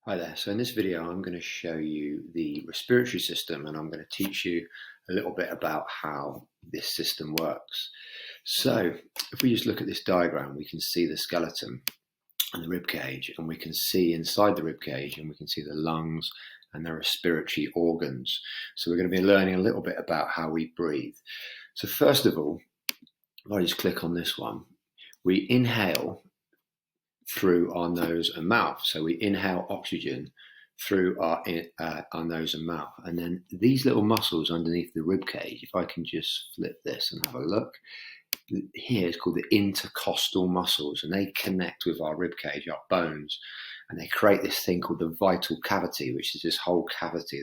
Hi there. So in this video, I'm going to show you the respiratory system and I'm going to teach you a little bit about how this system works. So if we just look at this diagram, we can see the skeleton and the rib cage, and we can see inside the rib cage, and we can see the lungs and the respiratory organs. So we're going to be learning a little bit about how we breathe. So first of all, if I just click on this one, we inhale through our nose and mouth. So we inhale oxygen through our nose and mouth. And then these little muscles underneath the rib cage, if I can just flip this and have a look, here is called the intercostal muscles, and they connect with our rib cage, our bones, and they create this thing called the vital cavity, which is this whole cavity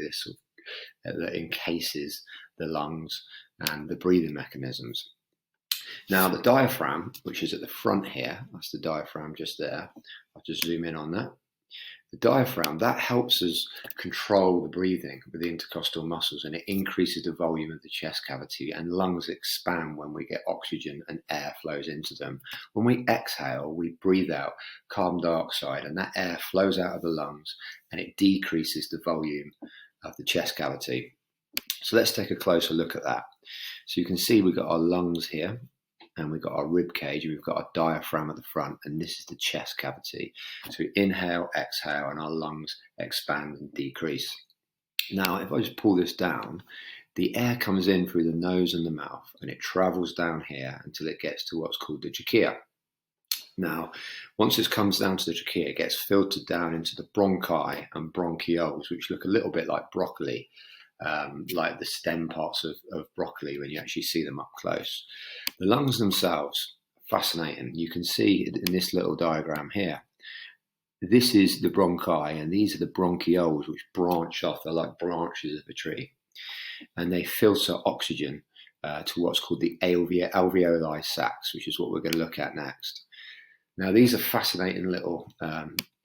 that encases the lungs and the breathing mechanisms. Now the diaphragm, which is at the front here, that's the diaphragm just there. I'll just zoom in on that. The diaphragm, that helps us control the breathing with the intercostal muscles, and it increases the volume of the chest cavity, and lungs expand when we get oxygen and air flows into them. When we exhale, we breathe out carbon dioxide, and that air flows out of the lungs and it decreases the volume of the chest cavity. So let's take a closer look at that. So you can see we've got our lungs here, and we've got our rib cage, and we've got our diaphragm at the front, and this is the chest cavity. So we inhale, exhale, and our lungs expand and decrease. Now, if I just pull this down, the air comes in through the nose and the mouth, and it travels down here until it gets to what's called the trachea. Now, once it comes down to the trachea, it gets filtered down into the bronchi and bronchioles, which look a little bit like broccoli. Like the stem parts of broccoli when you actually see them up close. The lungs themselves, fascinating. You can see in this little diagram here, this is the bronchi, and these are the bronchioles, which branch off. They're like branches of a tree, and they filter oxygen to what's called the alveoli sacs, which is what we're going to look at next. Now, these are fascinating little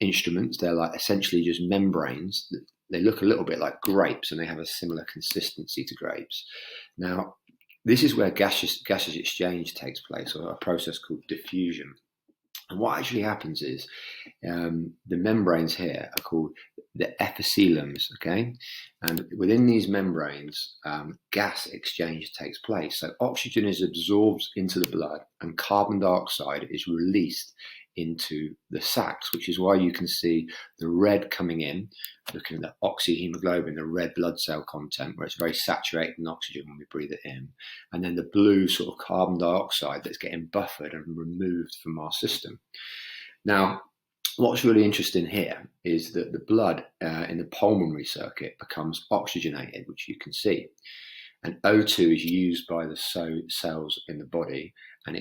instruments. They're like essentially just membranes. They look a little bit like grapes, and they have a similar consistency to grapes. Now, this is where gaseous exchange takes place, or a process called diffusion. And what actually happens is the membranes here are called the epitheliums, okay? And within these membranes, gas exchange takes place. So oxygen is absorbed into the blood, and carbon dioxide is released into the sacs, which is why you can see the red coming in, looking at the oxyhemoglobin, the red blood cell content, where it's very saturated in oxygen when we breathe it in, and then the blue sort of carbon dioxide that's getting buffered and removed from our system. Now, what's really interesting here is that the blood in the pulmonary circuit becomes oxygenated, which you can see. And O2 is used by the cells in the body, and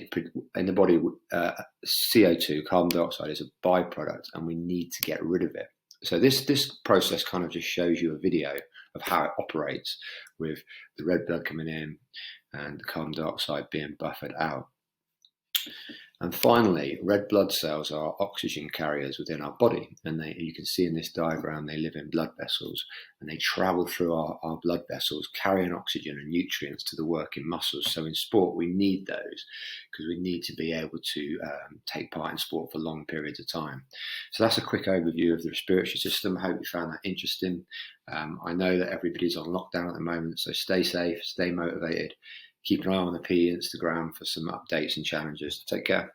CO2, carbon dioxide, is a byproduct, and we need to get rid of it. So this process kind of just shows you a video of how it operates, with the red blood coming in and the carbon dioxide being buffered out. And finally, red blood cells are oxygen carriers within our body, and you can see in this diagram they live in blood vessels, and they travel through our blood vessels carrying oxygen and nutrients to the working muscles. So in sport we need those, because we need to be able to take part in sport for long periods of time. So that's a quick overview of the respiratory system. I hope you found that interesting. I know that everybody's on lockdown at the moment, so stay safe, stay motivated. Keep an eye on the PE Instagram for some updates and challenges. Take care.